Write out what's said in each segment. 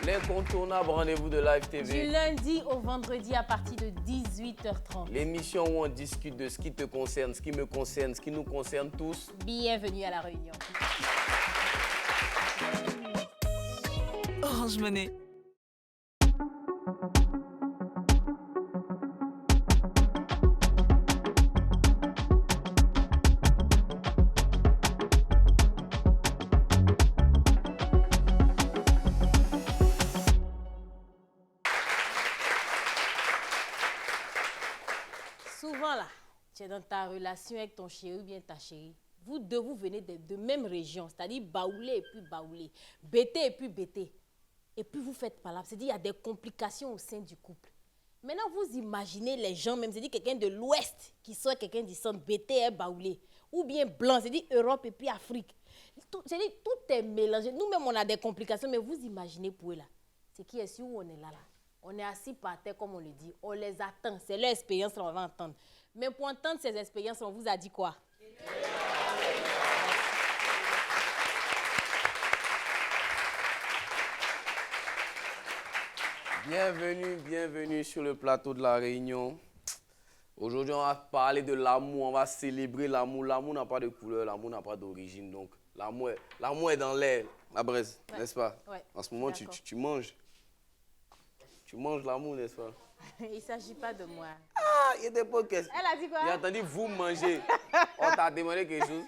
L'incontournable rendez-vous de Live TV. Du lundi au vendredi à partir de 18h30. L'émission où on discute de ce qui te concerne, ce qui me concerne, ce qui nous concerne tous. Bienvenue à La Réunion. Orange Money. Souvent là, tu es dans ta relation avec ton chéri ou bien ta chérie. Vous deux, vous venez de même région, c'est-à-dire Baoulé et puis Baoulé, Bété et puis Bété. Et puis vous faites pas là, c'est-à-dire il y a des complications au sein du couple. Maintenant, vous imaginez les gens, même, c'est-à-dire quelqu'un de l'Ouest qui soit quelqu'un du centre, Bété et Baoulé. Ou bien blanc, c'est-à-dire Europe et puis Afrique. C'est-à-dire tout est mélangé. Nous-mêmes, on a des complications, mais vous imaginez pour eux là. C'est qui est sûr où on est là. On est assis par terre, comme on le dit. On les attend. C'est leur expérience, on va entendre. Mais pour entendre ces expériences, on vous a dit quoi? Bienvenue sur le plateau de La Réunion. Aujourd'hui, on va parler de l'amour, on va célébrer l'amour. L'amour n'a pas de couleur, l'amour n'a pas d'origine. Donc, l'amour est dans l'air, la braise, ouais. N'est-ce pas? Ouais. En ce moment, tu manges. Tu manges l'amour, n'est-ce pas? Il ne s'agit pas de moi. Ah, il y a des podcasts. Elle a dit quoi? J'ai entendu vous manger. On t'a demandé quelque chose.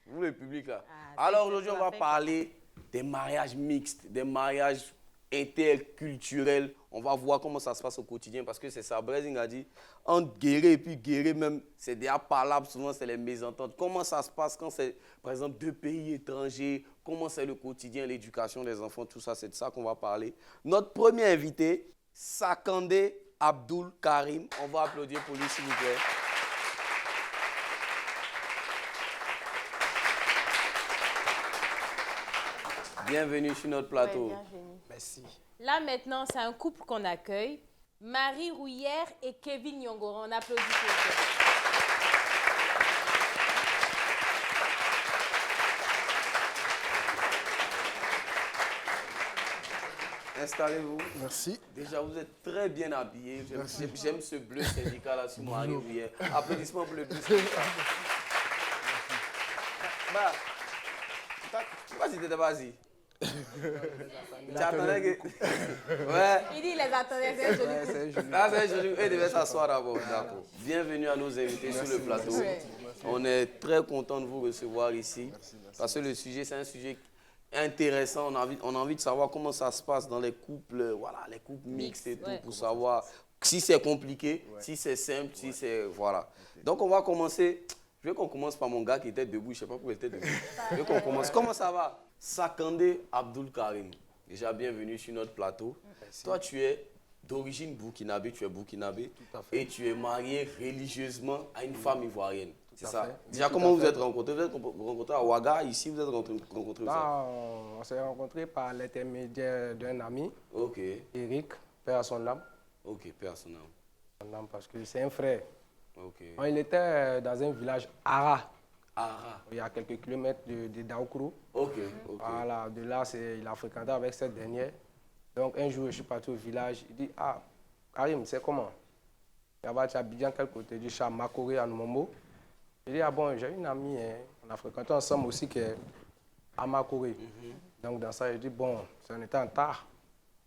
Vous, le public, là. Ah, alors, aujourd'hui, on va parler des mariages mixtes, des mariages interculturels. On va voir comment ça se passe au quotidien parce que c'est ça. Brésil a dit, entre guérir et puis guérir même, c'est déjà parlable, souvent c'est les mésententes. Comment ça se passe quand c'est, par exemple, deux pays étrangers, comment c'est le quotidien, l'éducation des enfants, tout ça, c'est de ça qu'on va parler. Notre premier invité, Sakande Abdul Karim. On va applaudir pour lui, s'il vous plaît. Bienvenue sur notre plateau. Ouais, bienvenue. Merci. Là, maintenant, c'est un couple qu'on accueille. Marie Rouillère et Kevin Nyongoro. On applaudit pour eux. Installez-vous. Merci. Déjà, vous êtes très bien habillés. J'aime ce bleu syndical là sur Marie Rouillère. Applaudissements pour le bleu syndical. Bah, vas-y, t'étais vas-y. Tu attendais que... Ouais. Il dit, il les attendait, c'est un joli coup. Ah, c'est joli. Ils devaient s'asseoir d'abord. D'accord. Bienvenue à nos invités sur le plateau. On est très content de vous recevoir ici. Parce que le sujet, c'est un sujet intéressant. On a envie de savoir comment ça se passe dans les couples, voilà, les couples mixtes et tout, pour savoir si c'est compliqué, si c'est simple, si c'est... Voilà. Donc, on va commencer... Je veux qu'on commence par mon gars qui était debout. Je ne sais pas pourquoi il était debout. Je veux qu'on commence. Comment ça va? Sakande Abdul Karim. Déjà, bienvenue sur notre plateau. Merci. Toi, tu es d'origine burkinabé, tu es burkinabé. Et tu es marié religieusement à une femme ivoirienne. C'est ça? Déjà, comment vous êtes rencontrés? Vous êtes rencontrés à Ouaga, ici, vous êtes rencontrés où ça? On s'est rencontrés par l'intermédiaire d'un ami. Ok. Eric, père à son âme. Ok, père à son âme. Son âme parce que c'est un frère. Ok. Il était dans un village Ara. Ara. Il y a quelques kilomètres de Daoukro. Ok, ok. Voilà, de là, il a fréquenté avec cette dernière. Donc un jour, je suis parti au village. Il dit, ah, Karim, c'est comment? Il va à Abidjan, quel côté? Du chat Makoré à Noumombo. Il dit, ah bon, j'ai une amie, hein. On a fréquenté ensemble aussi qui est à Makoré. Donc dans ça, il dit, bon, c'est un état en tard.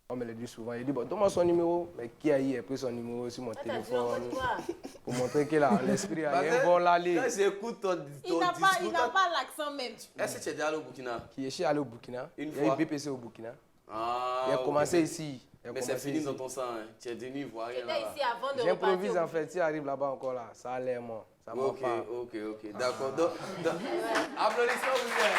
Comme elle le dit souvent, il dit, bon, donne-moi son numéro. Mais qui a pris son numéro sur mon téléphone pour montrer qu'il a l'esprit à un bon l'aller. Quand j'écoute ton Il n'a pas l'accent même. Est-ce que tu es déjà allé au Burkina? Qui est allé au Burkina. Une fois. Il y a eu BPC au Burkina. Ah, il a commencé ici. Mais c'est fini dans ton sang, hein. Tu es devenu ivoirien là. J'improvise en fait, si arrive là-bas encore là, ça a l'air moi. Ça m'a pas. Ok, d'accord. Applaudissements, vous êtes.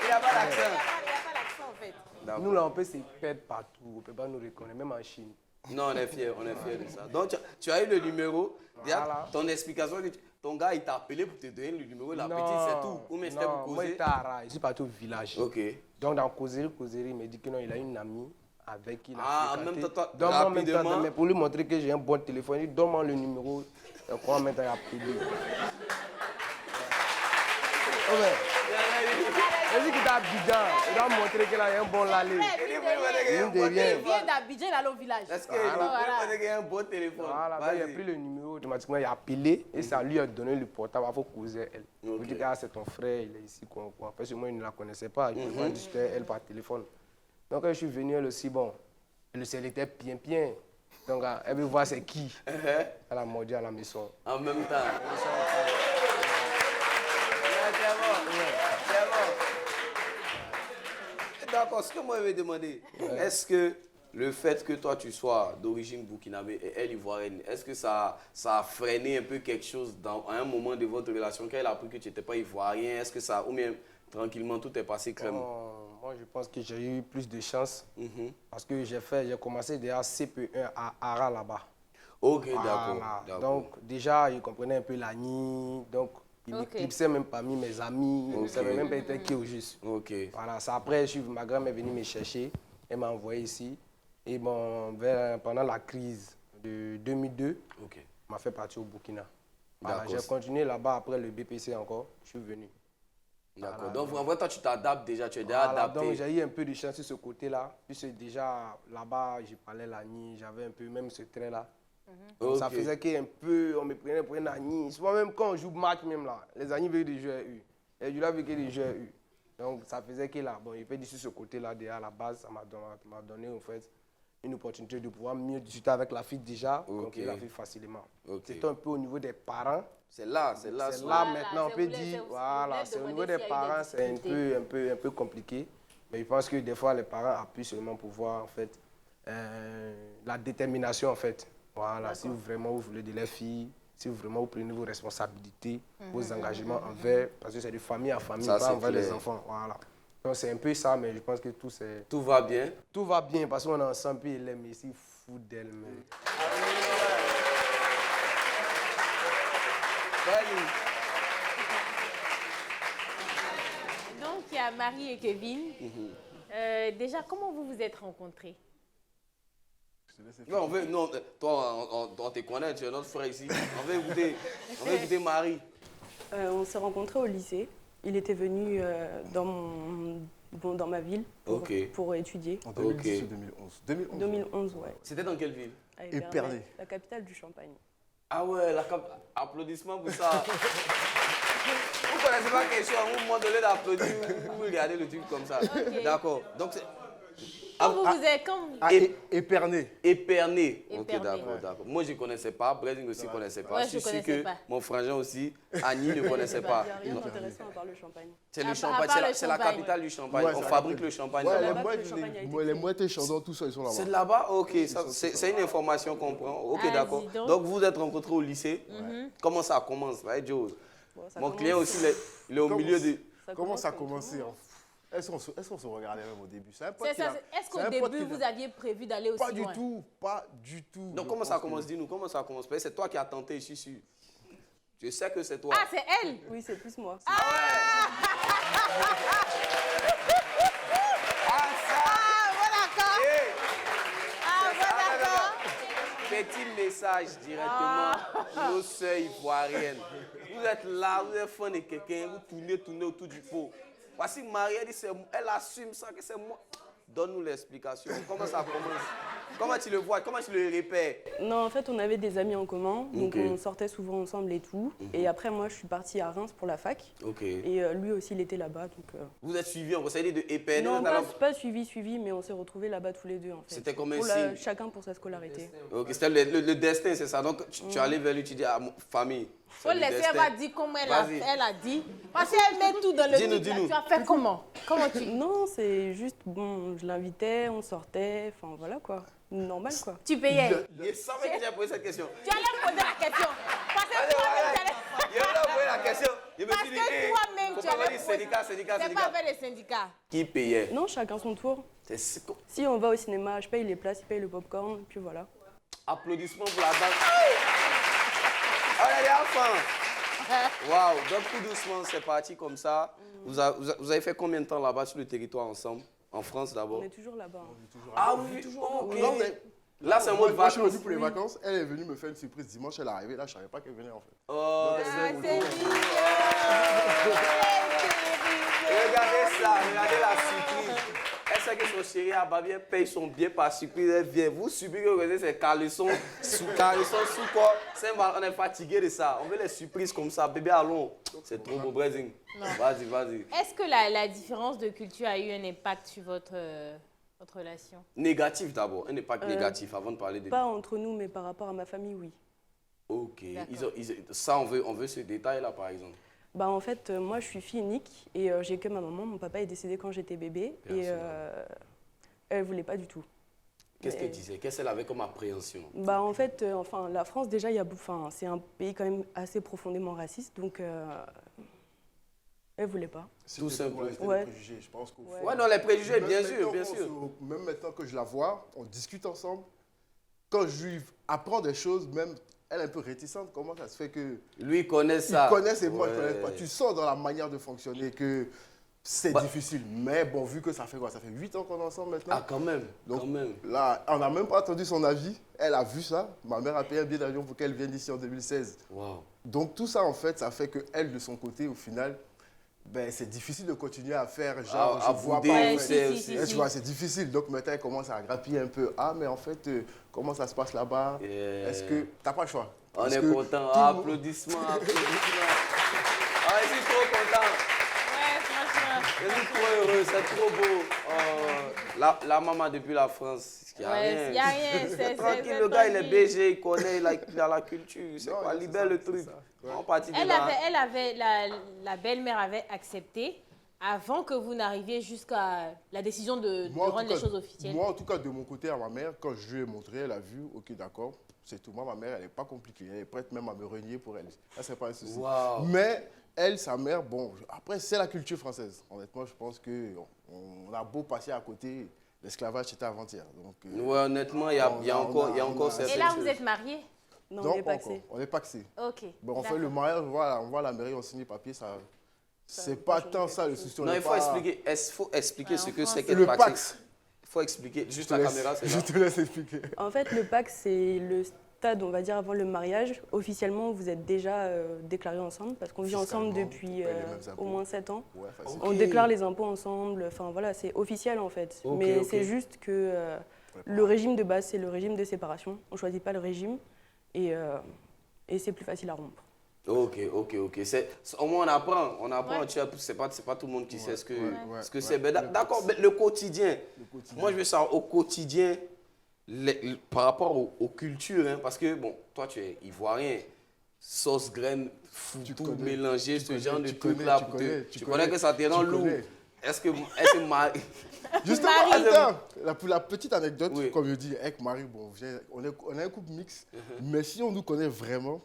Il n'y a pas l'accent. Il n'y a pas l'accent en fait. Nous là, on peut se perdre partout, on ne peut pas nous reconnaître, même en Chine. Non, on est fiers de ça. Donc, tu as eu le numéro. Voilà. Ton explication, ton gars, il t'a appelé pour te donner le numéro. La petite, c'est tout. Ou mais c'était pour causer? Moi, j'étais à Ara, je suis parti au village. Ok. Donc, dans causerie, il me dit que non, il a une amie avec qui il a fréquenté. En même temps, rapidement. Mais pour lui montrer que j'ai un bon téléphone, il dit, donne-moi le numéro. Comment maintenant il a appelé. Vas-y qu'il t'a Abidjan. Il doit montrer qu'il a un bon lalé. Il vient d'Abidjan, il allait au village. Est-ce qu'il a un bon téléphone? Voilà, donc il a pris le numéro, automatiquement il a appelé et ça lui a donné le portable, il faut causer elle. Il dit que c'est ton frère, il est ici. Parce que moi, il ne la connaissait pas, il pouvait discuter elle par téléphone. Donc quand je suis venu, elle aussi, bon, le ciel était bien. Donc elle veut voir c'est qui. Elle a mordu à la maison. En même temps. D'accord, ce que moi je vais demander, est-ce que le fait que toi tu sois d'origine burkinabé et elle ivoirienne, est-ce que ça a freiné un peu quelque chose à un moment de votre relation quand elle a appris que tu n'étais pas ivoirien? Est-ce que ça, ou bien tranquillement tout est passé crème? Moi je pense que j'ai eu plus de chance parce que j'ai commencé déjà CP1 à Ara là-bas. Ok, Voilà. d'accord. Donc déjà il comprenait un peu l'ANI, donc il éclipsait même parmi mes amis, il ne savait même pas était qui au juste. Voilà, ça, après, ma grand-mère est venue me chercher, elle m'a envoyé ici. Et bon, pendant la crise de 2002, m'a fait partir au Burkina. Voilà, j'ai continué là-bas après le BPC encore, je suis venu. D'accord, voilà. Donc en vrai, toi tu t'adaptes déjà, tu es déjà adapté. Donc j'ai eu un peu de chance sur ce côté-là, puisque déjà là-bas, j'ai parlé l'ANI, j'avais un peu même ce trait-là. Donc ça faisait qu'un peu, on me prenait pour un Agni. Souvent même quand on joue match même là, les Agnis veulent des joueurs U. Les joueurs veulent des joueurs U. Donc ça faisait que là, bon, il peut dire sur ce côté-là, déjà à la base, ça m'a donné en fait une opportunité de pouvoir mieux discuter avec la fille déjà, donc la fille facilement. C'était un peu au niveau des parents. C'est là maintenant, on peut dire, voilà, c'est au niveau des parents, c'est un peu compliqué. Mais je pense que des fois, les parents appuient seulement pour voir en fait la détermination en fait. Voilà, si vraiment vous voulez de la fille, si vraiment vous prenez vos responsabilités, vos engagements envers, parce que c'est de famille à famille, ça, pas envers les enfants. Voilà. Donc c'est un peu ça, mais je pense que tout va bien. Tout va bien parce qu'on est ensemble, puis il aime ici, fou d'elle. Donc il y a Marie et Kevin. Déjà, comment vous vous êtes rencontrés? Non, toi, on te connaît, tu es notre frère ici. On veut écouter Marie. On s'est rencontrés au lycée. Il était venu dans ma ville pour étudier. En 2010 ou 2011 2011, ouais. C'était dans quelle ville? Épernay. La capitale du Champagne. Ah ouais, applaudissements pour ça. Vous ne connaissez pas quelque chose, à un moment donné d'applaudir, vous regardez le truc comme ça. D'accord. Donc Épernay. Épernay. Ok, d'accord. Moi, je ne connaissais pas. Brésil aussi ne connaissait pas. Ouais, je suis sûr que mon frangin aussi, Annie, ne connaissait pas. Il n'y a rien d'intéressant à part le champagne. C'est le champagne, c'est la capitale du champagne. On fabrique le champagne. Les moitiés chandons, tout ça, ils sont là-bas. C'est là-bas? Ok, c'est une information qu'on prend. Ok, d'accord. Donc, vous êtes rencontrés au lycée. Comment ça commence? Mon client aussi, il est au milieu de... Comment ça a commencé? Est-ce qu'on se regardait même au début? Est-ce qu'au début, vous aviez prévu d'aller aussi loin? Pas du tout. Donc, comment ça commence? Dis-nous, comment ça commence? C'est toi qui as tenté, je suis sûr. Je sais que c'est toi. Ah, c'est elle? Oui, c'est plus moi. Petit message directement nos sœurs ivoiriennes. Vous êtes là, vous êtes fan de quelqu'un, vous tournez autour du pot. Voici Marie, elle assume ça, que c'est moi. Donne-nous l'explication. Comment ça commence? Comment tu le vois? Comment tu le repères? Non, en fait, on avait des amis en commun, donc on sortait souvent ensemble et tout. Et après, moi, je suis partie à Reims pour la fac. Et lui aussi, il était là-bas. Vous êtes suivis, on s'est dit de Épernay? Non, pas suivi, mais on s'est retrouvés là-bas tous les deux, en fait. C'était comme un signe? Chacun pour sa scolarité. C'était le destin, c'est ça. Donc, tu es allé vers lui, tu dis à famille. Faut laisser, elle va dire comment elle a dit. Parce qu'elle met tout dans le truc. Tu vas faire comment? Non, c'est juste, bon, je l'invitais, on sortait, enfin voilà quoi. Normal quoi. Tu payais? Je savais que tu allais poser cette question. Tu allais me poser la question. Parce que toi-même, tu allais... Je voulais poser la question. Je me Parce suis dit, que toi-même, tu allais poser... syndicat. C'est pas avec les syndicats. Qui payait? Non, chacun son tour. Si on va au cinéma, je paye les places, il paye le popcorn, puis voilà. Applaudissements pour la dame. Allez, enfin. Waouh, donc tout doucement, c'est parti comme ça. Vous avez fait combien de temps là-bas sur le territoire ensemble? En France d'abord? On est toujours là-bas. Ah oui, toujours. Okay. Là, c'est un Moi, mode je suis vacances. venu pour les vacances. Elle est venue me faire une surprise dimanche. Elle est arrivée. Là, je savais pas qu'elle venait en fait. Oh, C'est mignon. regardez ça, regardez la surprise. Elle sait que son chéri a bien paye son bien par surprise. Elle vient. Vous subissez que c'est caleçon sous quoi. On est fatigué de ça. On veut les surprises comme ça. Bébé, allons. C'est trop beau, Brésil. Vas-y, vas-y. Est-ce que la différence de culture a eu un impact sur votre relation? Négatif d'abord, un impact négatif avant de parler de... Pas entre nous, mais par rapport à ma famille, oui. Ok. Ça, on veut ce détail-là, par exemple. Bah, en fait, moi, je suis fille unique et j'ai que ma maman. Mon papa est décédé quand j'étais bébé et elle ne voulait pas du tout. Qu'est-ce qu'elle disait? Qu'est-ce qu'elle avait comme appréhension? Bah, en fait, la France, déjà, c'est un pays quand même assez profondément raciste, donc elle ne voulait pas. Tout simplement. C'était les préjugés, je pense qu'au fond. Ouais, non, les préjugés, Même bien sûr, maintenant, bien sûr. Même maintenant que je la vois, on discute ensemble. Quand je lui apprends des choses, même elle est un peu réticente. Comment ça se fait que... Lui, il connaît ça. Ils connaissent et moi, je ne connais pas. Tu sens dans la manière de fonctionner que c'est difficile. Mais bon, vu que ça fait quoi? Ça fait 8 ans qu'on est ensemble maintenant. Ah, quand même. Donc quand même. là, on n'a même pas attendu son avis. Elle a vu ça. Ma mère a payé un billet d'avion pour qu'elle vienne ici en 2016. Wow. Donc tout ça, en fait, ça fait qu'elle, de son côté, au final, ben, c'est difficile de continuer à faire genre, À je vois bouder, pas. En si, fait. si, Tu vois, c'est difficile. Donc maintenant, elle commence à grappiller un peu. Ah, mais en fait, comment ça se passe là-bas? Est-ce que... T'as pas le choix. On Parce est que content. tout le monde- Applaudissements, applaudissements. Ah, je suis trop content. Ouais, franchement. Je suis trop heureux, c'est trop beau. Oh, la maman depuis la France, il n'y a rien. Il n'y a rien. C'est Tranquille, le gars, il est BG, il connaît, il a la culture. C'est Non, quoi, c'est libère ça, le c'est truc. ça. Ouais. On partit de Elle là. avait, la belle-mère avait accepté avant que vous n'arriviez jusqu'à la décision de Moi, en rendre tout les cas, choses officielles. Moi, en tout cas, de mon côté, à ma mère, quand je lui ai montré, elle a vu, ok, d'accord, c'est tout. Moi, ma mère, elle n'est pas compliquée. Elle est prête même à me renier pour elle. Ça, c'est pas un souci. Wow. Mais elle, sa mère, bon, après, c'est la culture française. Honnêtement, je pense qu'on a beau passer à côté, l'esclavage, c'était avant-hier. Donc, Ouais, honnêtement, il y a encore Et certaines là, vous choses. êtes mariés? Non, non, on est pas paxé. encore. On est paxé. Ok. Bon, on fait d'accord. le mariage, on va à la mairie, on signe les papiers, ça... C'est pas tant ça le souci. on Non, est il faut pas- expliquer ce que c'est français. qu'être Le paxé. Pax. Il faut expliquer. Juste Je te la laisse- caméra, c'est Je là. te laisse expliquer. En fait, le Pax, c'est le stade, on va dire, avant le mariage. Officiellement, vous êtes déjà déclarés ensemble parce qu'on vit ensemble Fiscalement, depuis on paye les mêmes impôts. au moins 7 ans. Ouais, facile. Ok. On déclare les impôts ensemble. Enfin, voilà, c'est officiel en fait. Ok, Mais ok. c'est juste que le régime de base, c'est le régime de séparation. On ne choisit pas le régime et c'est plus facile à rompre. Ok. Au moins, on apprend. Ouais. Tu vois, c'est pas tout le monde qui sait ce que ouais, c'est. ouais. D'accord, mais le quotidien. Moi, je veux savoir au quotidien, par rapport aux cultures, hein, parce que, bon, toi, tu es ivoirien, sauce, graines, Tu tout connais, mélanger, tu ce connais, genre de tu trucs-là. connais, Tu connais que ça te rend tu lourd. connais. Est-ce que Justement, Marie. attends, pour la petite anecdote, Oui. comme je dis, avec Marie, bon, on est un couple mixte, mais si on nous connaît vraiment,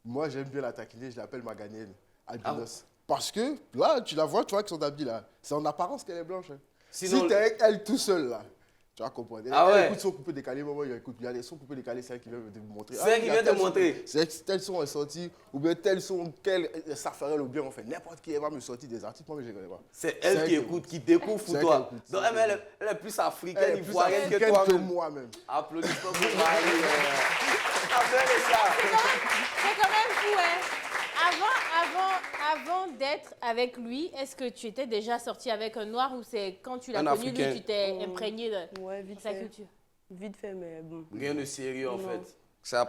moi j'aime bien la taquiner, je l'appelle Maganienne, albinos. Parce que là, tu la vois, tu vois avec son habit là, c'est en apparence qu'elle est blanche. Hein. Sinon, si tu es avec elle tout seul là, tu vas comprendre. Ah elle ouais. écoute son coupé décalé, maman, il y a des sons coupés décalés, c'est elle qui vient te montrer. C'est elle qui il y a vient te tel son- montrer. C'est tel son est sorti, ou bien tel son, Safarel ou bien on fait n'importe qui, elle va me sortir des artistes, moi mais je ne connais pas. c'est elle qui écoute, qui découvre C'est pour elle toi. qui écoute. Donc, elle est plus africaine, Elle est plus ivoirienne que africaine que toi-même. moi-même. Applaudissements pour Marie. Appelez ça. C'est quand même fou, hein. Avant d'être avec lui, est-ce que tu étais déjà sorti avec un noir ou c'est quand tu l'as Un connu, Africain. lui, tu t'es imprégné de Ouais, vite sa fait. culture? Vite fait, mais bon. Rien de sérieux en Non. fait. C'est à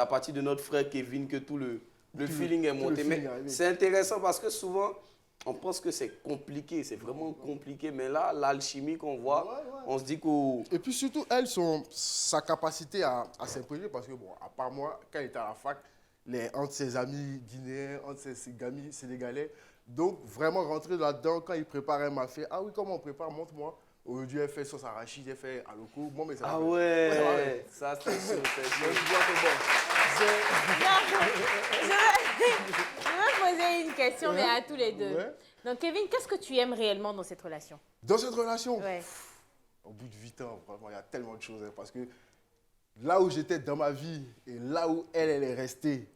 partir de notre frère Kevin que tout le feeling est tout le monté. feeling Mais est arrivé. c'est intéressant parce que souvent, on pense que c'est compliqué, c'est vraiment compliqué. Mais là, l'alchimie qu'on voit, on se dit qu'au... Et puis surtout, sa capacité à s'imprégner, parce que bon, à part moi, quand il était à la fac, entre ses amis guinéens, entre ses amis sénégalais, donc vraiment rentrer là-dedans, quand il prépare un mafé, ah oui, comment on prépare, montre-moi. Aujourd'hui, elle fait sauce arachide, elle fait aloko, moi, mais ça Ah va. ouais, ça c'est sûr, c'est Donc, sûr. tu vois que Je vais poser une question, mais à tous les deux. Ouais. Donc, Kevin, qu'est-ce que tu aimes réellement dans cette relation? dans cette relation, Ouais. au bout de 8 ans, vraiment, il y a tellement de choses. Hein, parce que là où j'étais dans ma vie et là où elle est restée,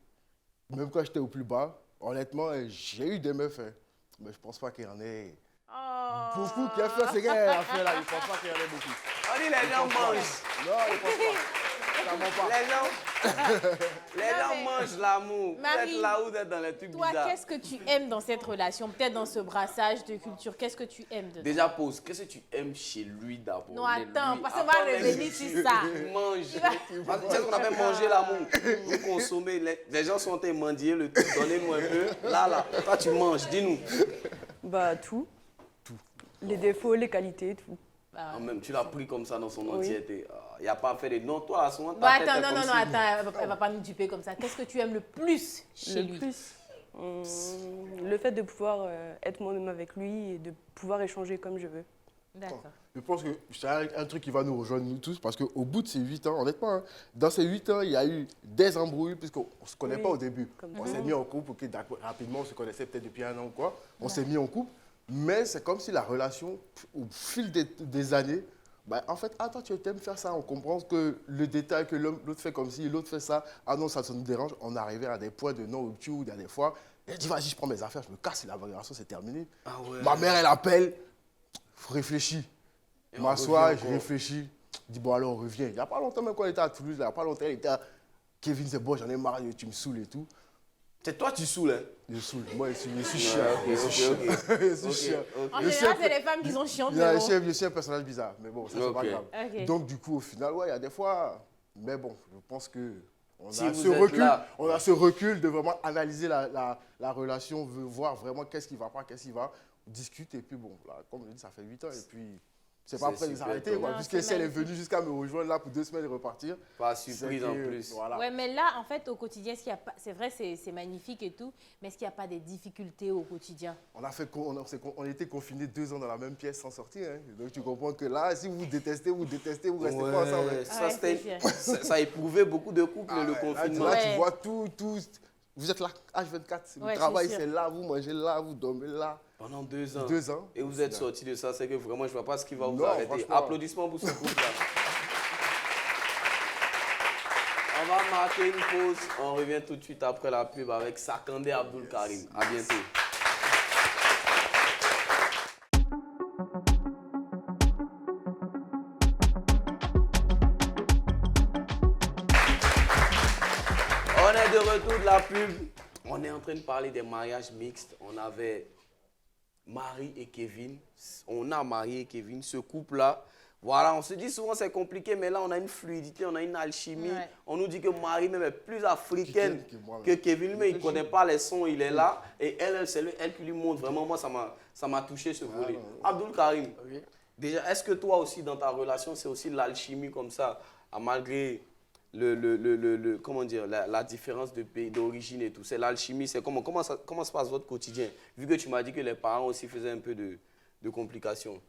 même quand j'étais au plus bas, honnêtement, j'ai eu des meufs. Hein, mais je pense pas qu'il y en ait Oh. beaucoup qui a fait ce qu'elle a fait là. Je pense pas qu'il y en ait beaucoup. On dit les gens mangent. Non, il pense pas. Ça ment pas. Les gens mangent l'amour. Vous Marie, êtes là ou vous êtes dans les trucs Toi, bizarres. qu'est-ce que tu aimes dans cette relation? Peut-être dans ce brassage de culture, qu'est-ce que tu aimes dedans? Déjà, pose, qu'est-ce que tu aimes chez lui d'abord? Non, attends, Lui, parce qu'on à va part les revenir gens sur ça. qui mangent. C'est ce qu'on appelle manger l'amour. Vous consommez. Les gens sont en train de mendier le truc. Donnez-nous un peu. Là. Toi, tu manges. Dis-nous. Bah, tout. Les défauts, les qualités, tout. Bah, Même, tu l'as pris comme ça dans son Oui. entièreté. Il n'y a pas fait de non, toi, à ce moment. Bah, attends, non, attends, elle va pas nous duper comme ça. Qu'est-ce que tu aimes le plus chez lui? Le plus, le fait de pouvoir être moi-même avec lui et de pouvoir échanger comme je veux. D'accord. Je pense que c'est un truc qui va nous rejoindre nous tous parce qu'au bout de ces 8 ans, honnêtement, hein, dans ces 8 ans, il y a eu des embrouilles puisqu'on ne se connaît Oui, pas au début. comme On tout. s'est mis en couple, ok, d'accord, rapidement, on se connaissait peut-être depuis un an ou quoi. On s'est mis en couple, mais c'est comme si la relation, au fil des années, bah, en fait, toi, tu aimes faire ça, on comprend que le détail, que l'autre fait comme ci, l'autre fait ça, ah non, ça nous dérange, on arrivait à des points de non-rupture, il y a des fois, elle dit, vas-y, je prends mes affaires, je me casse, la relation, c'est terminé. Ah ouais. Ma mère, elle appelle, réfléchis. Et on M'assois, revient je encore. réfléchis. Je dis, bon, alors on revient. Il n'y a pas longtemps, même quand il était à Toulouse, il n'y a pas longtemps, il était à Kevin, c'est bon, j'en ai marre, tu me saoules et tout. C'est toi, tu saoules, hein? Je saoule. Moi, je suis chiant. Ok. Je suis chiant. En Je général, sais c'est les femmes qui sont chiantes. Je mais bon. suis un personnage bizarre, mais bon, ça, c'est pas Ok. grave. Ok. Donc, du coup, au final, ouais, il y a des fois. Mais bon, je pense que. Si vous êtes là. On a ce recul de vraiment analyser la relation, voir vraiment qu'est-ce qui va pas, qu'est-ce qui va. On discute et puis bon, là, comme je dis, ça fait 8 ans et puis. C'est pas C'est prêt de super s'arrêter, top. quoi. Non, Puisque c'est si elle est magnifique. venue jusqu'à me rejoindre là pour 2 semaines et repartir. Pas c'est surprise que, en plus. Voilà. Ouais, mais là, en fait, au quotidien, est-ce qu'il y a pas... c'est vrai, c'est magnifique et tout, mais est-ce qu'il n'y a pas des difficultés au quotidien? On était confinés 2 ans dans la même pièce sans sortir. Hein. Donc tu comprends que là, si vous détestez, vous restez pas ensemble. Hein. Ça, Ouais, c'était- c'est sûr. ça a éprouvé beaucoup de couples, Ah le ouais, confinement. Là, Ouais. tu vois tout. Vous êtes là, H24. Ouais, Le travail, c'est sûr. c'est là, vous mangez là, vous dormez là. Pendant 2 ans. 2 ans. Et vous êtes sorti de ça, c'est que vraiment, je ne vois pas ce qui va vous Non, arrêter. franchement. Applaudissements pour ce couple-là. On va marquer une pause. On revient tout de suite après la pub avec Sakandé Abdul Karim. À bientôt. On est de retour de la pub. On est en train de parler des mariages mixtes. On avait Marie et Kevin. On a Marie et Kevin, ce couple-là. Voilà, on se dit souvent c'est compliqué, mais là on a une fluidité, on a une alchimie. Ouais. On nous dit que Marie même est plus africaine Que moi, que Kevin, mais il ne connaît pas les sons, il est là. Et c'est elle qui lui montre. Vraiment, moi, ça m'a touché ce volet. Abdul Karim, déjà, est-ce que toi aussi, dans ta relation, c'est aussi l'alchimie comme ça, malgré comment dire, la différence de pays, d'origine et tout? C'est l'alchimie, c'est comment se passe votre quotidien? Vu que tu m'as dit que les parents aussi faisaient un peu de complications.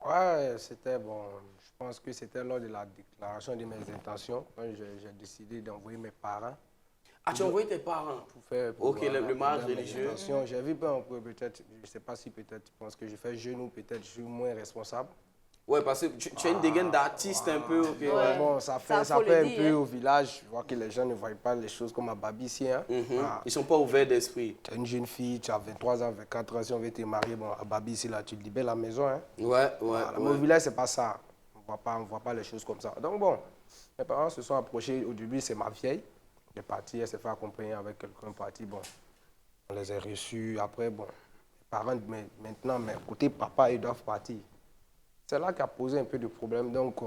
Ouais, c'était bon. Je pense que c'était lors de la déclaration de mes intentions, quand j'ai décidé d'envoyer mes parents Ah, tu as envoyé tes parents? pour faire. Ok, le mariage pour mes religieux. intentions. J'ai vu un peu, peut-être, je ne sais pas si peut-être tu penses que je fais jeune ou peut-être je suis moins responsable. Ouais, parce que tu as une dégaine d'artiste un peu, ok. Ouais, bon, ça fait faut le un dire, peu hein. au village. Je vois que les gens ne voient pas les choses comme à Babi ici. Hein. Mhm. Ah, Ils ne sont pas ouverts d'esprit. tu es une jeune fille, tu as 23 ans, 24 ans, si on veut te marier, bon, à Babi ici, là, tu libères la maison. Hein. Ouais. Voilà, mais au village, ce n'est pas ça. On ne voit pas les choses comme ça. Donc bon, mes parents se sont approchés. Au début, c'est ma vieille. Elle est partie, elle s'est fait accompagner avec quelqu'un parti. Bon, on les a reçus. Après, bon, mes parents, maintenant, mais côté papa, ils doivent partir. C'est là qu'a posé un peu de problème. Donc,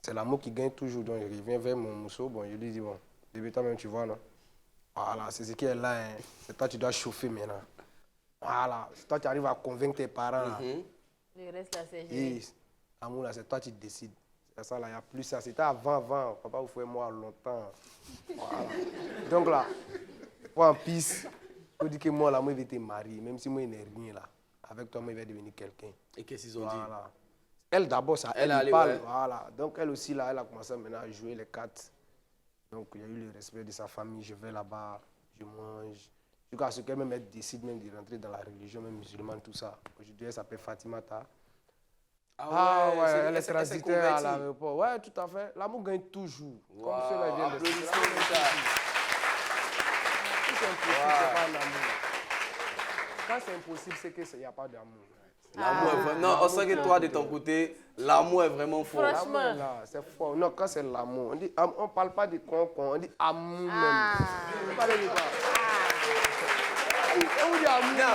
c'est l'amour qui gagne toujours. Donc, je reviens vers mon mousseau. Bon, je lui dis, bon, début toi-même, tu vois, non? Voilà, c'est ce qui est là. Hein. C'est toi, tu dois chauffer maintenant. Voilà, c'est toi, tu arrives à convaincre tes parents. Là. Le reste, là, c'est Et géré. l'amour, là, c'est toi qui décides. C'est ça, là, il n'y a plus ça. C'était avant. Papa, vous faites moi longtemps. Voilà. Donc là, pour en pisse, je peux dire que moi, là, moi, je vais te marier. Même si moi, il n'est rien là. Avec toi, moi, il va devenir quelqu'un. Et qu'est-ce qu'ils ont dit? Voilà. Elle, d'abord, ça, Elle elle allait, parle. ouais. Voilà. Donc, elle aussi, là, elle a commencé maintenant à jouer les cartes. Donc, il y a eu le respect de sa famille. Je vais là-bas, je mange. Jusqu'à ce qu'elle même décide même de rentrer dans la religion, même musulmane, tout ça. Aujourd'hui, elle s'appelle Fatimata. Ah ouais, elle est transitaire à l'aéroport. Ouais, tout à fait. L'amour gagne toujours. Wow, Comme cela vient de applaudissements L'amour pour gagne ça. toujours. Si c'est impossible, c'est pas un amour. Quand c'est impossible, c'est qu'il n'y a pas d'amour. L'amour est vraiment... Non, on sent que toi, de ton côté, l'amour est vraiment fort. Franchement. L'amour, là, c'est fort. Non, quand c'est l'amour, on ne parle pas de con, on dit amour même. Vous parlez de quoi? On dit amour même.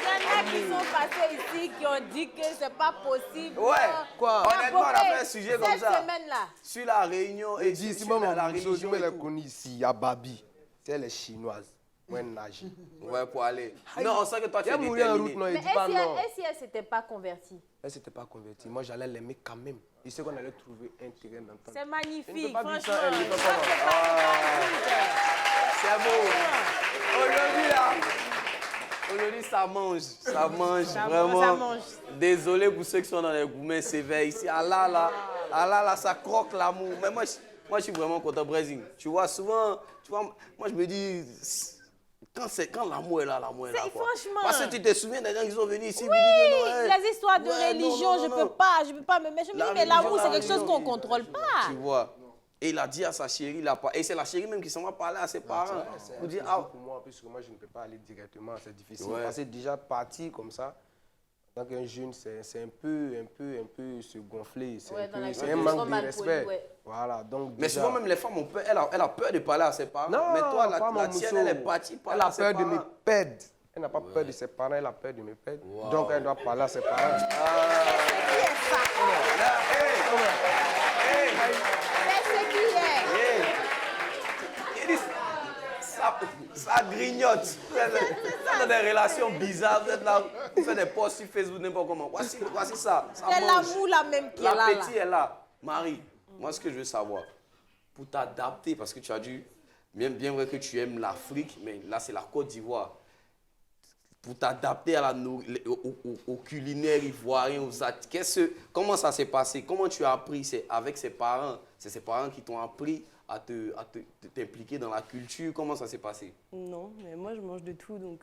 Il y en a qui sont passés ici qui ont dit que c'est pas possible. Ouais, quoi? Honnêtement, on a fait un sujet comme ça. Cette semaine-là. Sur la réunion et Dis, si sur moi, la mon chose, je religion. me et l'ai tout. connu ici, il y a Babi. C'est les Chinoises. Moi, nage. Ouais, pour aller. Non, on sent que toi, tu Il y es a mouru en route, déterminé. non, il Mais dit pas non. et si elle s'était pas convertie? Elle ne s'était pas convertie. Moi, j'allais l'aimer quand même. Je sais qu'on allait trouver un terrain d'entente. C'est magnifique, Elle ne peut pas vivre franchement. sans elle, elle ne peut Ça, pas. c'est pas C'est beau. Aujourd'hui, là, aujourd'hui, ça mange vraiment. Ça mange. Désolé pour ceux qui sont dans les gourmets sévères ici. Ah là, ça croque l'amour. Mais moi, je suis vraiment content, Brésil. Tu vois, souvent, moi, je me dis, quand l'amour est là, l'amour est là. Quoi. Franchement. Parce que tu te souviens des gens qui sont venus ici. Oui, vous dites que non, les histoires de ouais, religion, non, je non. peux pas me mettre. Je me La dis, mais l'amour, religion, c'est la quelque chose religion. qu'on ne contrôle pas. Tu vois. Et il a dit à sa chérie, et c'est la chérie même qui s'en va parler à ses parents. Pour dire, ah, Pour moi, puisque moi, je ne peux pas aller directement, c'est difficile. Ouais. Parce que déjà partir comme ça, en tant qu'un jeune, c'est un peu se gonfler. C'est Ouais, dans la c'est un culture, manque trop de mal respect. poli, ouais. Voilà, donc mais déjà- souvent même les femmes ont peur, elle a peur de parler à ses parents. Non, mais toi, pas mon la tienne, mousseau. elle est partie parler Elle a à ses peur de parents. me perdre. Elle n'a pas peur de ses parents, elle a peur de me perdre. Donc elle doit parler à ses parents. Là, C'est ce qui est. hey. Il dit, ça grignote. Vous êtes dans des relations bizarres, vous êtes là, vous faites des posts sur Facebook, n'importe comment. Voici ça. Ça C'est mange. l'amour là même qui est là. là. L'appétit est là. Marie, moi, ce que je veux savoir, pour t'adapter, parce que tu as dit, bien vrai que tu aimes l'Afrique, mais là, c'est la Côte d'Ivoire. Pour t'adapter à au culinaire ivoirien, comment ça s'est passé? Comment tu as appris? C'est avec ses parents? C'est ses parents qui t'ont appris à t'impliquer dans la culture? Comment ça s'est passé? Non, mais moi je mange de tout, donc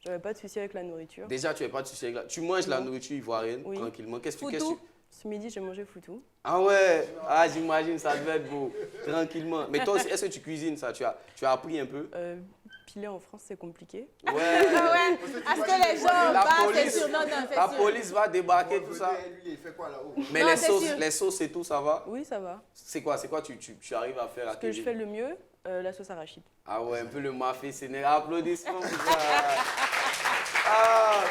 j'avais pas de souci avec la nourriture. Déjà, tu n'es pas de souci avec tu manges la nourriture ivoirienne Oui. tranquillement. Foutou. Ce midi, j'ai mangé foutou. Ah ouais, j'imagine, ça devait être beau, tranquillement. Mais toi aussi, est-ce que tu cuisines ça? Tu as appris un peu? Piler en France, c'est compliqué. Ouais. Ouais. Est-ce que les gens La battent, c'est police, sûr? Non, c'est la sûr. police va débarquer, tout ça. Lui, il fait quoi là-haut? Mais Non, c'est sûr. les sauces et tout, ça va? Oui, ça va. C'est quoi tu arrives à faire à Ce que je fais le mieux, la sauce arachide. Ah ouais, un peu le mafé sénégal. Applaudissements pour ça. Ah.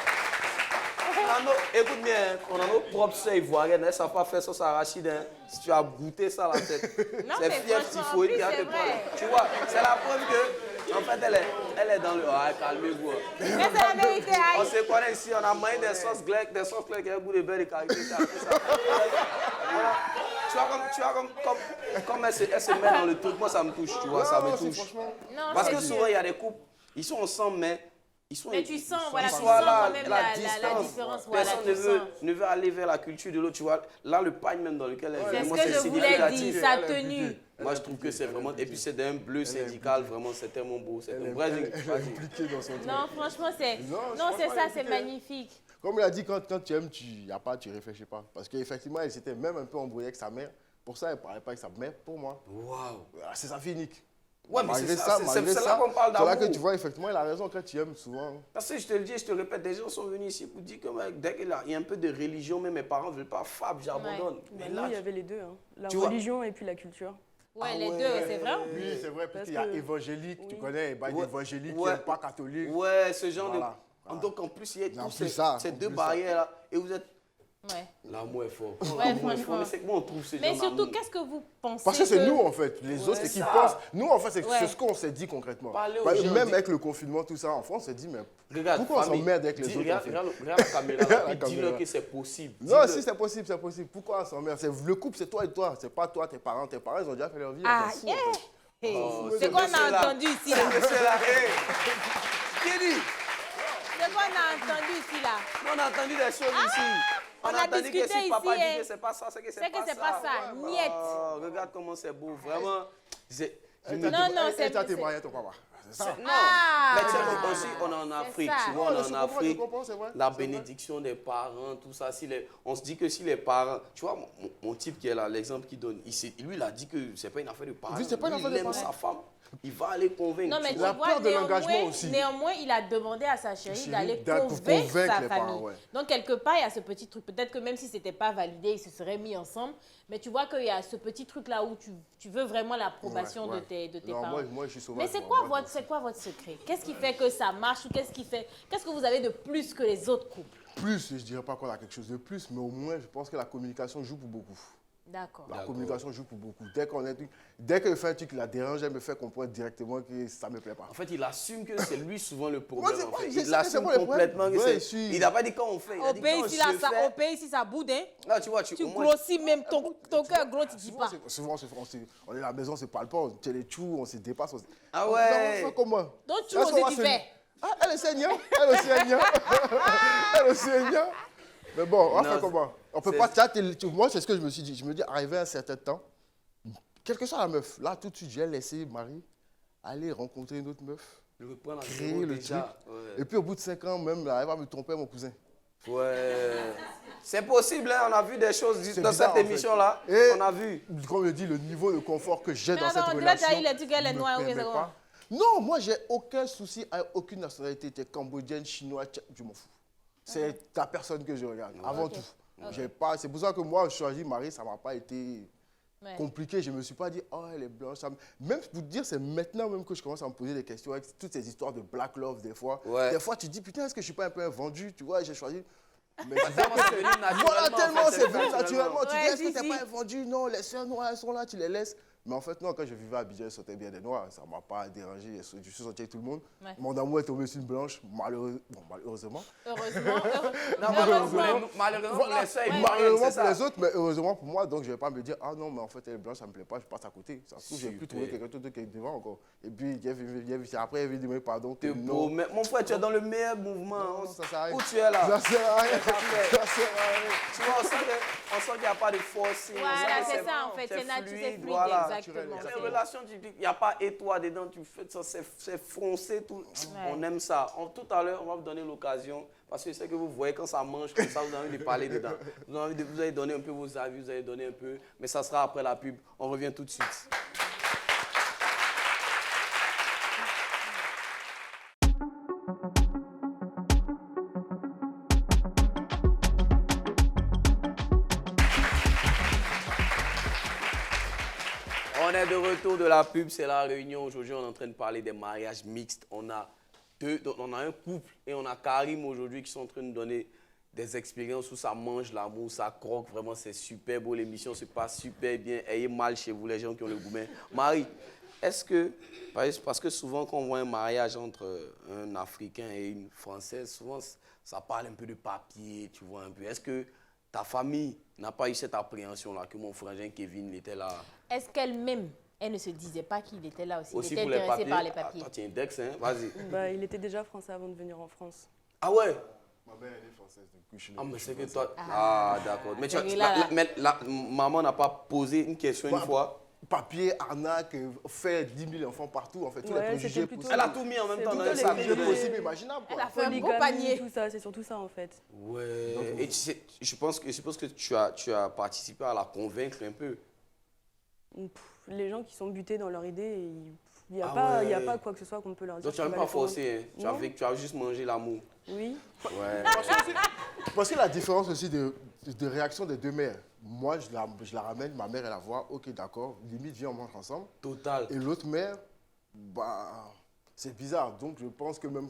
Écoute bien, on a nos propres sœurs ivoiriennes, elles ne savent pas faire sauce arachide. Hein. Si tu as goûté ça, là, c'est Non, c'est mais fier franchement, typhoïde en qui a plus, te c'est parler. vrai. Tu vois, c'est la preuve que, en fait, elle est dans le... Ah, calmez-vous. Hein. Mais c'est la vérité, On aïe. se connaît ici, on a mangé des sauces grecques qui ont goût de beurre de karité. Tu vois, comme elle se met dans le truc, moi ça me touche, tu vois, ça me touche. Non, Parce c'est que sûr. souvent, il y a des couples, ils sont ensemble, mais ils sont... Mais tu sens, voilà, ils tu sont sens là, quand même la la distance. différence. Voilà, Personne tu sens. ne veut aller vers la culture de l'autre, tu vois. Là, le pagne même dans lequel elle C'est vit, ce moi, que c'est je voulais significatif. dire, sa tenue. Moi, je trouve que c'est vraiment... Et puis, c'est d'un bleu syndical, vraiment, c'est tellement beau. C'est un vrai... Elle est impliquée dans son truc. Non, franchement, c'est Non, c'est ça, c'est impliquée. magnifique. Comme il a dit, quand tu aimes, tu réfléchis pas. Parce qu'effectivement, elle s'était même un peu embrouillée avec sa mère. Pour ça, elle ne parlait pas avec sa mère, pour moi. Waouh. C'est sa fille unique. Ouais, mais Malgré c'est ça, malgré c'est là qu'on parle c'est là d'amour. que tu vois, effectivement, il a raison quand tu aimes souvent. Parce que je te le dis, je te le répète, des gens sont venus ici pour dire que mec, dès qu'il y a un peu de religion, même mes parents ne veulent pas, Fab, j'abandonne. Mais Nous, là, il y avait les deux, hein. La Tu vois. religion et puis la culture. Ouais, Ah les ouais. deux, c'est vrai. Oui, c'est vrai, parce qu'il y a évangélique, tu connais, il y a Ouais. évangélique qui Ouais. n'est pas catholique. ouais, ce genre Voilà. de... Donc en plus, il y a En tous plus ces, ça, ces en deux plus barrières-là. Et vous êtes... Ouais. L'amour est fort. Ouais, L'amour est fort. franchement. Mais c'est comment on trouve ce genre Mais surtout, d'amour? qu'est-ce que vous pensez Parce que c'est nous, en fait. Les autres, c'est c'est qu'ils ça. pensent. Nous, en fait, c'est Ouais. ce qu'on s'est dit concrètement. Parler aux Parce que gens, même dis- avec le confinement, tout ça, en France, on s'est dit, mais Regarde, pourquoi on famille, s'emmerde avec les dis- autres, Regarde, en fait regarde la caméra, Regarde la et dis-leur caméra. que c'est possible. non, Dis-le. si, c'est possible, c'est possible. Pourquoi on s'emmerde? Le couple, c'est toi et toi. C'est pas toi, tes parents. Tes parents, ils ont déjà fait leur vie. Ah, on s'en fout, yeah. en fait. Hey, Oh, c'est ce quoi on a monsieur-là. entendu ici, là? Ce monsieur-là, hey. Qui dit? C'est quoi on a entendu ici, là? On a entendu des choses ici. on a a entendu que discuté si papa ici, dit hein. que c'est pas ça, c'est que C'est que c'est pas ça. Ouais, Niet. oh, regarde comment c'est beau, vraiment. Je me Non, non, c'est... Elle t'es marié, ton papa. C'est ça. Non, Ah. mais tu sais, aussi, on est en Afrique, ça. tu vois, on Non, est je en comprends, Afrique, je comprends, c'est vrai, la c'est vrai. bénédiction des parents, tout ça, on se dit que si les parents, tu vois, mon type qui est là, l'exemple qu'il donne, lui, il a dit que c'est pas une affaire de parents, Oui, c'est pas une Lui, affaire il de aime parents. sa femme, il va aller convaincre. Non, mais tu La vois, peur de l'engagement aussi. Néanmoins, il a demandé à sa chérie d'aller convaincre convaincre sa les famille. parents, ouais. Donc, quelque part, il y a ce petit truc. Peut-être que même si ce n'était pas validé, ils se seraient mis ensemble. Mais tu vois qu'il y a ce petit truc-là où tu veux vraiment l'approbation de tes non, parents. moi, je suis sauvage. Mais c'est quoi votre secret? Qu'est-ce qui fait que ça marche ou qu'est-ce que vous avez de plus que les autres couples? Plus, je ne dirais pas qu'on a quelque chose de plus, mais au moins, je pense que la communication joue pour beaucoup. D'accord. La communication joue pour beaucoup. Dès que je fais un truc qui la dérange, elle me fait comprendre directement que ça ne me plaît pas. En fait, il assume que c'est lui souvent le problème. Ouais, en fait. je sais Il que assume c'est moi le problème. complètement que Ouais, c'est... Il n'a pas dit quand on fait. Il a dit quand on se fait. Au pays, si ça boude, hein, Là, tu vois, tu au moins, grossis même ton cœur gros, tu dis Souvent, pas. on est à la maison, on ne se parle pas, on tient les choux, on se dépasse. Ah On ouais. fait comment? Donc, tu Est-ce qu'on va aussi, tu se- fais. Ah, elle est saignante. Elle aussi est saignante. Elle aussi est saignante. Mais bon, on va Non, faire comment? On peut c'est- pas... Moi, c'est ce que je me suis dit. Je me dis, arrivé à un certain temps, quelle que soit la meuf, là, tout de suite, j'ai laissé Marie aller rencontrer une autre meuf, je veux prendre la créer zéro le déjà. truc. Ouais. Et puis, au bout de 5 ans, même, là, elle va me tromper, mon cousin. Ouais. C'est possible, hein, on a vu des choses C'est dans bizarre, cette en fait. émission-là. Et- On a vu. Comme je dis, le niveau de confort que j'ai Mais dans cette attends, là, tu as relation eu les trucs, elle est me noire, oui, permet c'est pas. Non, moi, j'ai aucun souci avec aucune nationalité. T'es cambodgienne, chinois, je m'en fous. C'est ta personne que je regarde, avant tout. J'ai pas, c'est pour ça que moi, je choisis Marie, ça m'a pas été compliqué. Je me suis pas dit, oh, elle est blanche. Même pour te dire, c'est maintenant même que je commence à me poser des questions avec toutes ces histoires de black love, des fois. Ouais. Des fois, tu te dis, putain, est-ce que je suis pas un peu un vendu? Tu vois, j'ai choisi. Mais Tellement c'est venu naturellement. voilà, tellement en fait, c'est venu naturellement. Tu dis, Ouais, est-ce que si, t'es si. pas un vendu? Non, les sœurs noires, elles sont là, tu les laisses. Mais en fait, non, quand je vivais à Abidjan, je sortais bien des noirs. Ça ne m'a pas dérangé. Je suis sorti avec tout le monde. Ouais. Mon amour est tombé sur une blanche, malheureusement. Heureusement. Non, malheureusement, pour les seuls, Malheureusement c'est pour ça. les autres, mais heureusement pour moi. Donc, je ne vais pas me dire, ah non, mais en fait, elle est blanche, ça ne me plaît pas, je passe à côté. Ça se trouve, j'ai pu Super. trouver quelqu'un d'autre qui est devant encore. Et puis, après, il vient demander pardon. Que T'es beau, non, mais mon frère, tu es dans le meilleur mouvement. non, ça sert à rien. Où tu es là? Ça sert à rien. Parfait. Ça sert à rien. Tu vois, on sent qu'il n'y a pas de forcing. Voilà, On sent que c'est ça, en fait. C'est fluide, voilà. exactement. Les relations, il n'y a pas et toi dedans, tu fais ça, c'est foncé. Tout. On aime ça. Tout à l'heure, on va vous donner l'occasion, parce que je sais que vous voyez quand ça mange comme ça, vous avez envie de parler dedans. Vous allez donner un peu vos avis, vous allez donner un peu, mais ça sera après la pub. On revient tout de suite. On est de retour de la pub, c'est la réunion. Aujourd'hui, on est en train de parler des mariages mixtes. On a un couple et on a Karim aujourd'hui qui sont en train de nous donner des expériences où ça mange l'amour, ça croque. Vraiment, c'est super beau. L'émission se passe super bien. Ayez mal chez vous, les gens qui ont le goût. Mais Marie, est-ce que, parce que souvent quand on voit un mariage entre un Africain et une Française, souvent ça parle un peu de papier, tu vois un peu. Est-ce que ta famille n'a pas eu cette appréhension-là, que mon frangin Kevin était là? Est-ce qu'elle-même, elle ne se disait pas qu'il était là aussi? Aussi Il était pour les intéressé papiers. par les papiers. Attends, tiens, Dex, hein, vas-y. Bah, il était déjà français avant de venir en France. Ah ouais? Ma mère, elle est française, donc je suis né. Ah, mais c'est que toi... Ah, d'accord. Mais, Et là. mais maman n'a pas posé une question une fois? Papier, arnaque, faire 10 000 enfants partout, en fait, tous Ouais, les préjugés c'était plutôt- possibles. Elle a tout mis en même C'est temps dans plutôt le les sac. préjugés Possible, imaginable, Elle quoi. a fait un gros Polygamie, panier. tout ça, c'est surtout ça en fait. Ouais. Et tu sais, je pense que tu as participé à la convaincre un peu. Les gens qui sont butés dans leur idée, il n'y a, Ah il y a ouais. pas quoi que ce soit qu'on peut leur dire. Donc tu n'as qui même va pas les convaincre. forcé, hein. Tu as juste mangé l'amour. Oui. Ouais. Parce que la différence aussi de réaction des deux mères, moi je la ramène, ma mère elle la voit, ok d'accord, limite viens on mange ensemble. Total. Et l'autre mère, bah c'est bizarre. Donc je pense que même,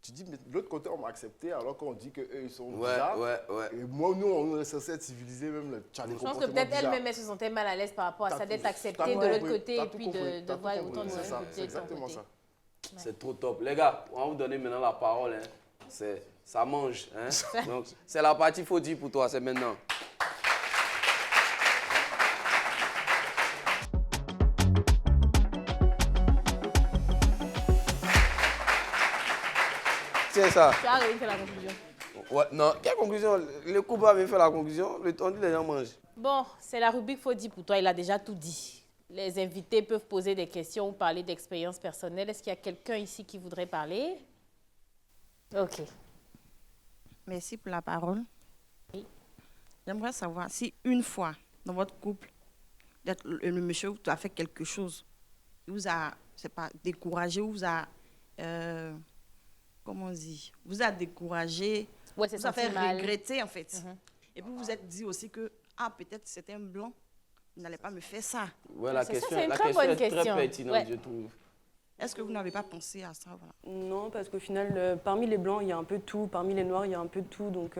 tu dis, mais de l'autre côté on m'a accepté alors qu'on dit qu'eux ils sont Ouais, bizarres. ouais. Et moi nous on est censé être civilisés même, tu as des Je pense que comportements peut-être bizarres. elle-même, elle se sentait mal à l'aise par rapport à T'as ça, tout- d'être t'as acceptée tout de l'autre compris, côté t'as et tout puis compris, de t'as tout voir compris, autant de c'est ça, côté c'est de ton exactement côté. ça. C'est trop top. Les gars, on va vous donner maintenant la parole. Hein. Ça mange. Hein. Donc, c'est la partie faut dire pour toi, c'est maintenant. C'est ça. Tu as réussi à la conclusion. Ouais, non, quelle conclusion? Le couple avait fait la conclusion, on dit les gens mangent. Bon, c'est la rubrique faut dire pour toi, il a déjà tout dit. Les invités peuvent poser des questions ou parler d'expériences personnelles. Est-ce qu'il y a quelqu'un ici qui voudrait parler? Ok. Merci pour la parole. Oui. J'aimerais savoir si une fois dans votre couple, le monsieur vous a fait quelque chose, il vous a c'est pas découragé ou vous a, comment on dit, vous a découragé, Ouais, c'est vous a fait mal. regretter en fait. Et puis vous êtes dit aussi que, ah, peut-être c'était un blanc, il n'allait pas me faire ça. Ouais, la C'est question, ça, c'est une la très question bonne est question. très pertinente, Ouais. je trouve. Est-ce que vous n'avez pas pensé à ça, voilà? Non, parce qu'au final, parmi les blancs, il y a un peu de tout. Parmi les noirs, il y a un peu de tout. Donc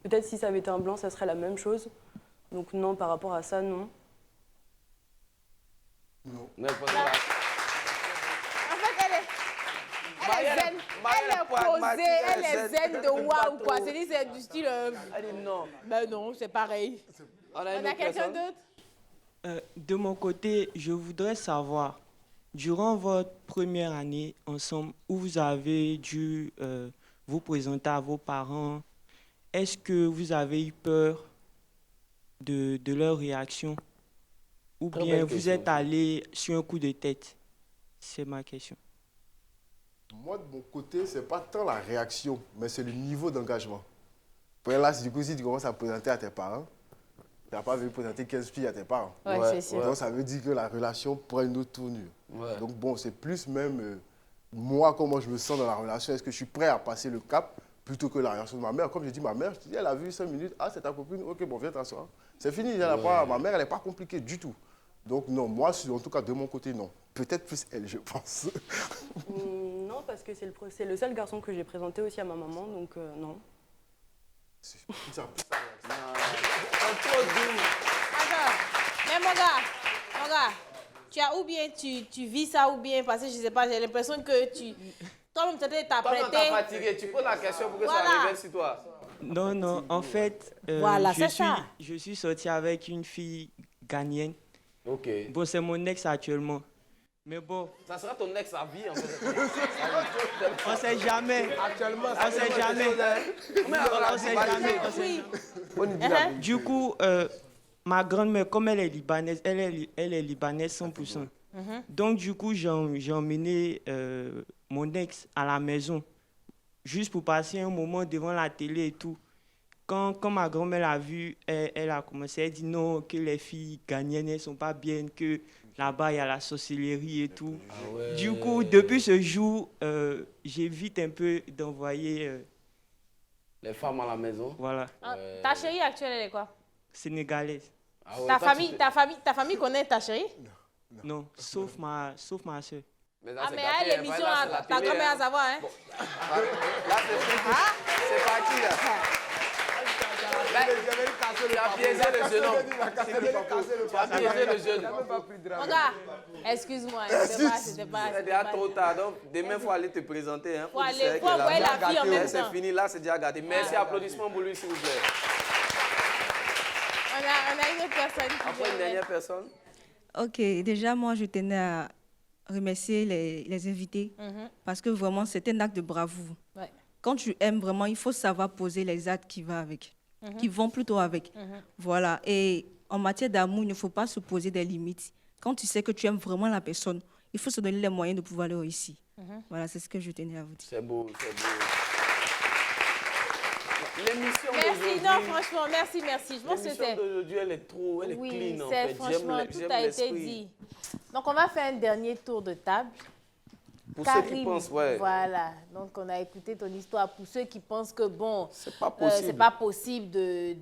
peut-être si ça avait été un blanc, ça serait la même chose. Donc non, par rapport à ça, non. Mais voilà. En fait, elle est zen, elle est posée, elle est zen de waouh, quoi. C'est du style... Elle dit non. Ben non, c'est pareil. On On a quelqu'un d'autre? De mon côté, je voudrais savoir, durant votre première année ensemble, où vous avez dû vous présenter à vos parents, est-ce que vous avez eu peur de leur réaction? Ou Très bien belle vous question. êtes allé sur un coup de tête? C'est ma question. Moi, de mon côté, c'est pas tant la réaction, mais c'est le niveau d'engagement. Là, du coup, si tu commences à présenter à tes parents, tu n'as pas vu présenter 15 filles à tes parents. Ouais, Ouais, c'est sûr. Donc, ça veut dire que la relation prend une autre tournure. Ouais. Donc, bon, c'est plus même moi, comment je me sens dans la relation. Est-ce que je suis prêt à passer le cap plutôt que la réaction de ma mère? Comme je dis, ma mère, je te dis, elle a vu 5 minutes. Ah, c'est ta copine? Ok, bon, viens t'asseoir. C'est fini. Elle a pas, ma mère, elle n'est pas compliquée du tout. Donc, non, moi, en tout cas, de mon côté, non. Peut-être plus elle, je pense. Non, parce que c'est le seul garçon que j'ai présenté aussi à ma maman, donc non. C'est ça. C'est trop doux. Attends, mais mon gars, tu as ou bien tu vis ça ou bien parce que je sais pas, j'ai l'impression que tu... Toi-même, tu t'as Toi, quand t'as prêté. fatigué, tu poses la question pour que Voilà. ça revienne sur toi. Non, non, en fait, Voilà, c'est ça. je suis sorti avec une fille ghanéenne. Ok. Bon, c'est mon ex actuellement. Mais bon, Ça sera ton ex à vie, en fait. on sait jamais. Actuellement, On sait jamais. On sait jamais. On sait Oui. on dit la Du coup, ma grand-mère, comme elle est libanaise, elle est libanaise 100%. Donc, du coup, j'ai emmené mon ex à la maison, juste pour passer un moment devant la télé et tout. Quand ma grand-mère l'a vu, elle a commencé à dire non, que les filles ghanéennes ne sont pas bien, que là-bas, il y a la sorcellerie et tout. Ah ouais. Du coup, depuis ce jour, j'évite un peu d'envoyer, Les femmes à la maison. voilà, Ah, ta chérie actuelle, elle est quoi? sénégalaise. Ah ouais, Ta toi, tu famille connaît ta chérie? Non, sauf ma soeur. Mais là, Ah, c'est mais gâté, elle, hein. l'émission, Là, c'est la ta télé, grand-mère hein. à savoir, hein? Là, c'est parti, là. Tu as piégé le jeune homme. Tu as piégé le jeune. Mon gars, excuse-moi, c'était pas. C'est déjà trop tard. Donc, demain, il faut aller te présenter. Hein. Faut aller, dire faut qu'elle a envoyer bien la fille en gâté. même C'est temps. fini, là, c'est déjà gâté. Merci, applaudissements pour lui, s'il vous plaît. On a une autre personne qui Après, une vient. dernière personne. Ok, déjà, moi, je tenais à remercier les invités parce que vraiment, c'est un acte de bravoure. Ouais. Quand tu aimes vraiment, il faut savoir poser les actes qui vont avec, qui vont plutôt avec. Voilà. Et en matière d'amour, il ne faut pas se poser des limites. Quand tu sais que tu aimes vraiment la personne, il faut se donner les moyens de pouvoir le réussir. Voilà, c'est ce que je tenais à vous dire. C'est beau, c'est beau. L'émission Merci, d'aujourd'hui. non, franchement, merci. Je pense que L'émission c'est. d'aujourd'hui, elle est trop, elle est Oui, clean en c'est fait. franchement, tout j'aime a été l'esprit. dit. Donc, on va faire un dernier tour de table. Pour ceux qui Karim, pensent, ouais, voilà. Donc, on a écouté ton histoire. Pour ceux qui pensent que, bon, c'est pas possible. c'est pas possible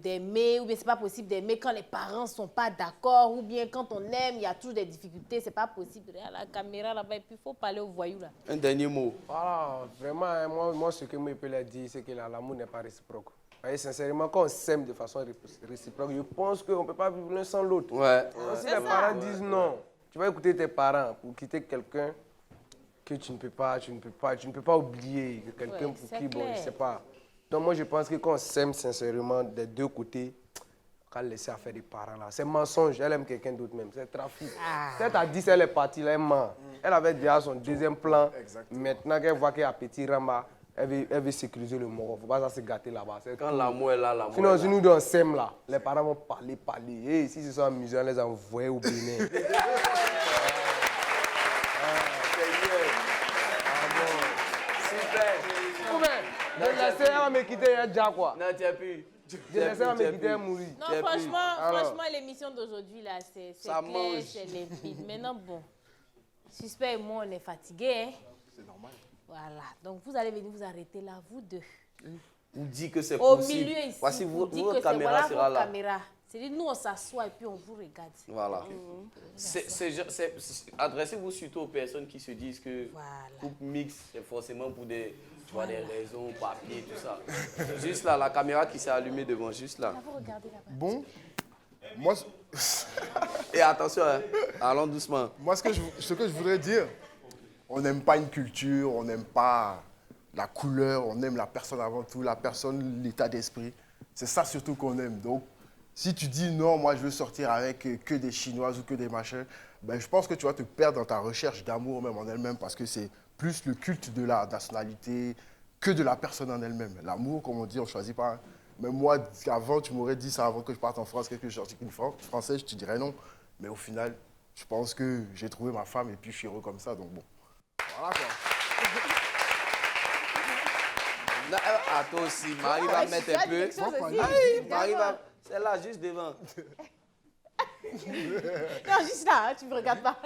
d'aimer, ou bien c'est pas possible d'aimer quand les parents sont pas d'accord, ou bien quand on aime, il y a toujours des difficultés. C'est pas possible. Regarde la caméra là-bas, et puis il faut parler aux voyous là. Un dernier mot. Voilà, vraiment, hein, moi, ce que moi, je peux leur dire, c'est que l'amour n'est pas réciproque. Vous voyez, sincèrement, quand on s'aime de façon réciproque, je pense qu'on ne peut pas vivre l'un sans l'autre. Ouais. Si les parents disent non, tu vas écouter tes parents pour quitter quelqu'un que tu ne peux pas oublier, quelqu'un Ouais, pour c'est qui, bon, clair. je ne sais pas. Donc moi, je pense que quand on s'aime sincèrement des deux côtés, on va laisser affaire des parents là. C'est mensonge, elle aime quelqu'un d'autre même, c'est trafic. Peut-être à 10, elle est partie, là, elle ment. Elle avait déjà son deuxième plan. Maintenant qu'elle voit qu'il y a petit Rama, elle veut sécuriser le mort. Il ne faut pas se gâter là-bas. Quand l'amour est là, l'amour Sinon, est si là. nous deux on s'aime là, les parents vont parler. Et si ce sont amusants, les envoyer au Bénin. Je laissais, elle va me quitter, elle déjà quoi. Non, tu n'as plus. Je laissais, elle va me quitter, elle mourir. Non, J'ai franchement, Alors. franchement, l'émission d'aujourd'hui là, c'est Ça clair, mange. c'est limpide. Maintenant, bon. Suspect et moi, on est fatigués. Hein? C'est normal. Voilà. Donc, vous allez venir vous arrêter là, vous deux. On dit que c'est Au possible. milieu ici. Voici on dit votre que caméra voilà sera votre là. caméra. C'est-à-dire, nous, on s'assoit et puis on vous regarde. Voilà. Adressez-vous surtout aux personnes qui se disent que Voilà. couple mixte, c'est forcément pour des raisons, papier, tout ça. Juste là, la caméra qui s'est allumée devant, juste là. Là, vous regardez là-bas. Bon, moi, Et attention, hein, allons doucement. moi ce que je voudrais dire, on n'aime pas une culture, on n'aime pas la couleur, on aime la personne avant tout, la personne, l'état d'esprit. C'est ça surtout qu'on aime. Donc, si tu dis non, moi je veux sortir avec que des Chinoises ou que des machins, ben, je pense que tu vas te perdre dans ta recherche d'amour même en elle-même parce que c'est plus le culte de la nationalité que de la personne en elle-même. L'amour, comme on dit, on ne choisit pas. Mais moi, avant, tu m'aurais dit ça avant que je parte en France, que je sorte avec une Française, je te dirais non. Mais au final, je pense que j'ai trouvé ma femme et puis je suis heureux comme ça. Donc bon, voilà quoi. Non, à toi aussi, Marie va mettre un peu. Marie va. C'est là, juste devant. Non, juste là, hein, tu me regardes pas.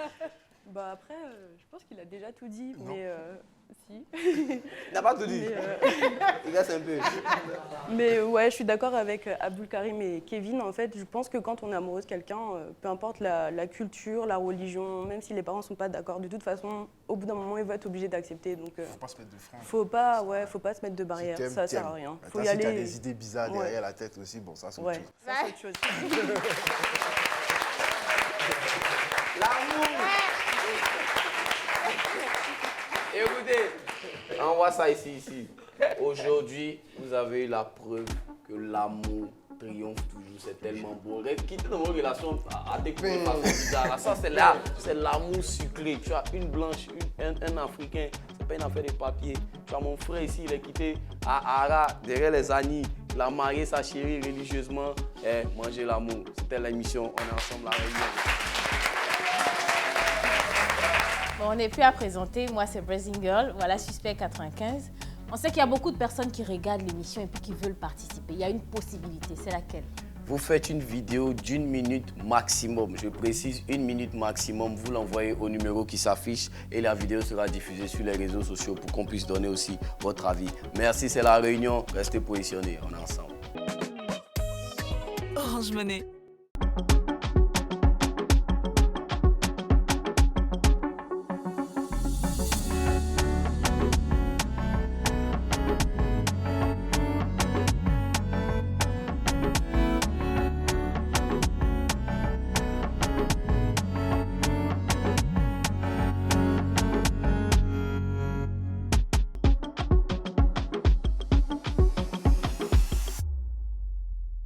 Bah après, je pense qu'il a déjà tout dit, mais si. Il n'a pas tout dit. Il reste un peu. Mais ouais, je suis d'accord avec Abdul Karim et Kevin. En fait, je pense que quand on est amoureux de quelqu'un, peu importe la culture, la religion, même si les parents ne sont pas d'accord, de toute façon, au bout d'un moment, ils vont être obligés d'accepter. Donc, Faut pas se mettre de frein. faut pas se mettre de barrière. Si t'aimes, Ça sert à t'aimes. rien. Maintenant, Faut y si aller. t'as des idées bizarres derrière Ouais. la tête aussi, bon, ça c'est autre Ouais, chose. ça c'est autre chose. L'amour. Écoutez, on voit ça ici. Aujourd'hui, vous avez eu la preuve que l'amour triomphe toujours. C'est tellement beau. Quitter dans vos relations à découvrir de façon bizarre. Là, ça, c'est l'amour sucré. Tu as une blanche, un Africain. C'est pas une affaire de papier. Tu as mon frère ici, il est quitté à Ara, derrière les Annies. Il a marié sa chérie religieusement. Manger l'amour. C'était l'émission. On est ensemble, la réunion. Bon, on n'est plus à présenter. Moi, c'est Blazing Girl. Voilà, Suspect 95. On sait qu'il y a beaucoup de personnes qui regardent l'émission et puis qui veulent participer. Il y a une possibilité. C'est laquelle? Vous faites une vidéo d'1 minute maximum. Je précise 1 minute maximum. Vous l'envoyez au numéro qui s'affiche et la vidéo sera diffusée sur les réseaux sociaux pour qu'on puisse donner aussi votre avis. Merci, c'est la réunion. Restez positionnés. On est ensemble. Orange Money.